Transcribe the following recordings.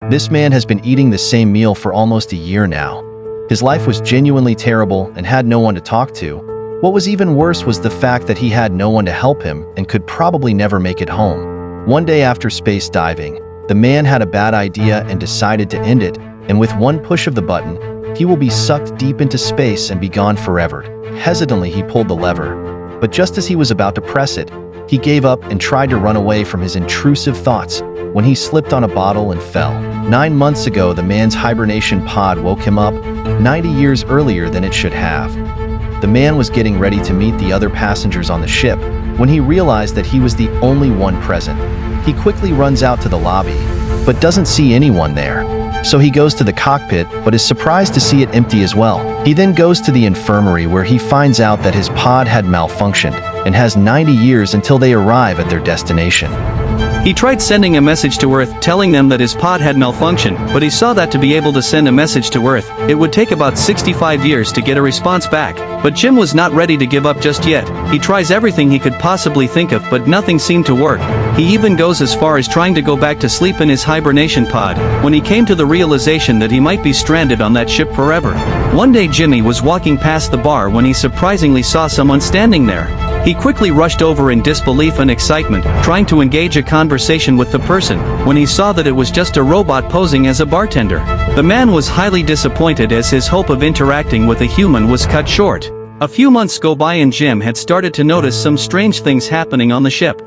This man has been eating the same meal for almost a year now. His life was genuinely terrible and had no one to talk to. What was even worse was the fact that he had no one to help him and could probably never make it home. One day after space diving, the man had a bad idea and decided to end it, and with one push of the button, he will be sucked deep into space and be gone forever. Hesitantly, he pulled the lever, but just as he was about to press it, he gave up and tried to run away from his intrusive thoughts when he slipped on a bottle and fell. 9 months ago, the man's hibernation pod woke him up 90 years earlier than it should have. The man was getting ready to meet the other passengers on the ship when he realized that he was the only one present. He quickly runs out to the lobby, but doesn't see anyone there. So he goes to the cockpit, but is surprised to see it empty as well. He then goes to the infirmary where he finds out that his pod had malfunctioned and has 90 years until they arrive at their destination. He tried sending a message to Earth telling them that his pod had malfunctioned, but he saw that to be able to send a message to Earth, it would take about 65 years to get a response back. But Jim was not ready to give up just yet. He tries everything he could possibly think of, but nothing seemed to work. He even goes as far as trying to go back to sleep in his hibernation pod, when he came to the realization that he might be stranded on that ship forever. One day Jimmy was walking past the bar when he surprisingly saw someone standing there. He quickly rushed over in disbelief and excitement, trying to engage a conversation with the person, when he saw that it was just a robot posing as a bartender. The man was highly disappointed as his hope of interacting with a human was cut short. A few months go by and Jim had started to notice some strange things happening on the ship.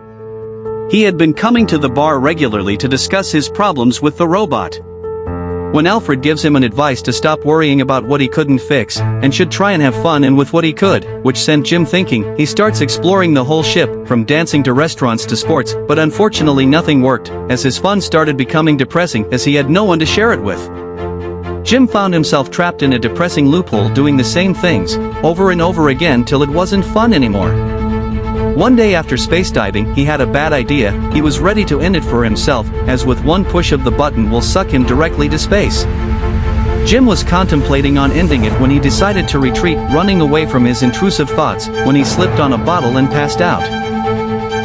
He had been coming to the bar regularly to discuss his problems with the robot. When Alfred gives him an advice to stop worrying about what he couldn't fix, and should try and have fun and with what he could, which sent Jim thinking, he starts exploring the whole ship, from dancing to restaurants to sports, but unfortunately nothing worked, as his fun started becoming depressing as he had no one to share it with. Jim found himself trapped in a depressing loophole doing the same things, over and over again till it wasn't fun anymore. One day after space diving, he had a bad idea. He was ready to end it for himself, as with one push of the button will suck him directly to space. Jim was contemplating on ending it when he decided to retreat, running away from his intrusive thoughts, when he slipped on a bottle and passed out.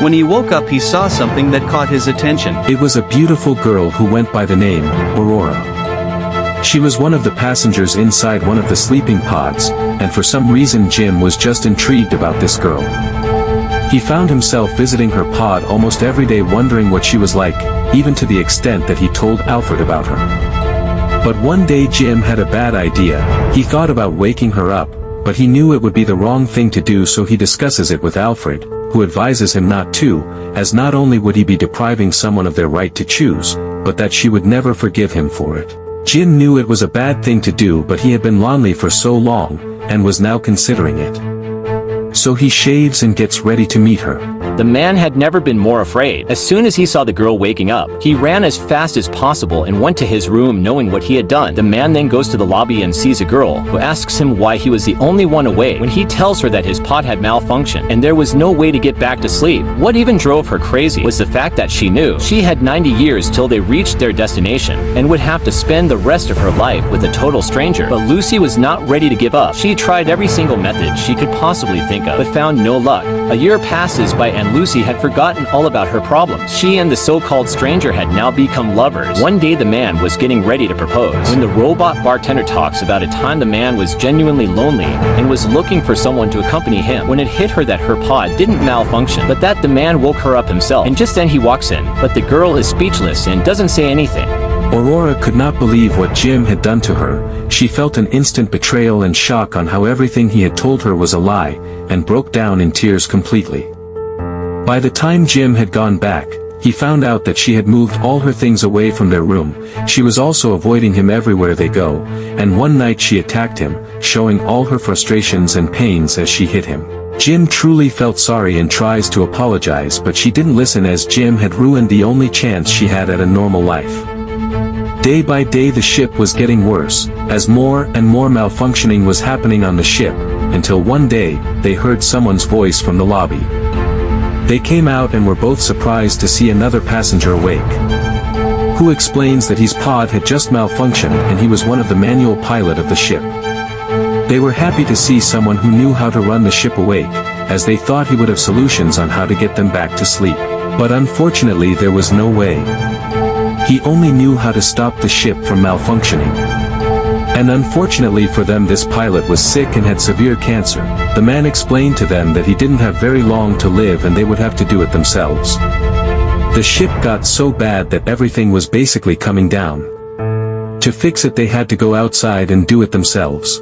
When he woke up, he saw something that caught his attention. It was a beautiful girl who went by the name Aurora. She was one of the passengers inside one of the sleeping pods, and for some reason Jim was just intrigued about this girl. He found himself visiting her pod almost every day, wondering what she was like, even to the extent that he told Alfred about her. But one day Jim had a bad idea. He thought about waking her up, but he knew it would be the wrong thing to do, so he discusses it with Alfred, who advises him not to, as not only would he be depriving someone of their right to choose, but that she would never forgive him for it. Jim knew it was a bad thing to do, but he had been lonely for so long, and was now considering it. So he shaves and gets ready to meet her. The man had never been more afraid. As soon as he saw the girl waking up, he ran as fast as possible and went to his room knowing what he had done. The man then goes to the lobby and sees a girl, who asks him why he was the only one awake when he tells her that his pod had malfunctioned and there was no way to get back to sleep. What even drove her crazy was the fact that she knew she had 90 years till they reached their destination and would have to spend the rest of her life with a total stranger. But Lucy was not ready to give up. She tried every single method she could possibly think of, but found no luck. A year passes by and Lucy had forgotten all about her problems. She and the so-called stranger had now become lovers. One day the man was getting ready to propose, when the robot bartender talks about a time the man was genuinely lonely and was looking for someone to accompany him, when it hit her that her pod didn't malfunction, but that the man woke her up himself. And just then he walks in, but the girl is speechless and doesn't say anything. Aurora could not believe what Jim had done to her. She felt an instant betrayal and shock on how everything he had told her was a lie, and broke down in tears completely. By the time Jim had gone back, he found out that she had moved all her things away from their room. She was also avoiding him everywhere they go, and one night she attacked him, showing all her frustrations and pains as she hit him. Jim truly felt sorry and tries to apologize, but she didn't listen, as Jim had ruined the only chance she had at a normal life. Day by day the ship was getting worse, as more and more malfunctioning was happening on the ship, until one day, they heard someone's voice from the lobby. They came out and were both surprised to see another passenger awake, who explains that his pod had just malfunctioned and he was one of the manual pilot of the ship. They were happy to see someone who knew how to run the ship awake, as they thought he would have solutions on how to get them back to sleep. But unfortunately there was no way. He only knew how to stop the ship from malfunctioning. And unfortunately for them, this pilot was sick and had severe cancer. The man explained to them that he didn't have very long to live and they would have to do it themselves. The ship got so bad that everything was basically coming down. To fix it, they had to go outside and do it themselves.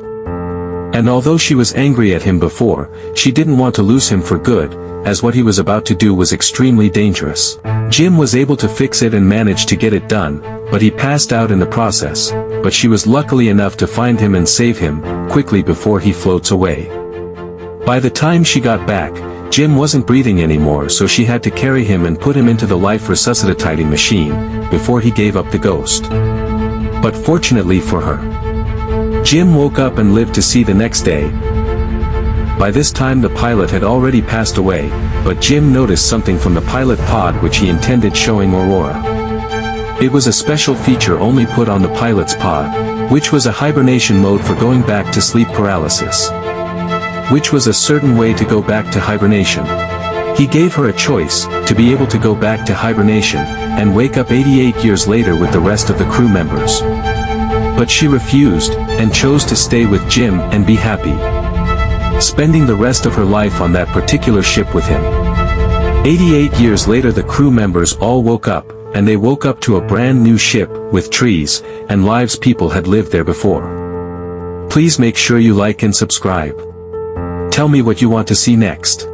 And although she was angry at him before, she didn't want to lose him for good, as what he was about to do was extremely dangerous. Jim was able to fix it and managed to get it done, but he passed out in the process, but she was lucky enough to find him and save him, quickly before he floats away. By the time she got back, Jim wasn't breathing anymore, so she had to carry him and put him into the life resuscitating machine, before he gave up the ghost. But fortunately for her, Jim woke up and lived to see the next day. By this time the pilot had already passed away, but Jim noticed something from the pilot pod which he intended showing Aurora. It was a special feature only put on the pilot's pod, which was a hibernation mode for going back to sleep paralysis. Which was a certain way to go back to hibernation. He gave her a choice, to be able to go back to hibernation, and wake up 88 years later with the rest of the crew members. But she refused, and chose to stay with Jim and be happy, spending the rest of her life on that particular ship with him. 88 years later the crew members all woke up, and they woke up to a brand new ship, with trees, and lives people had lived there before. Please make sure you like and subscribe. Tell me what you want to see next.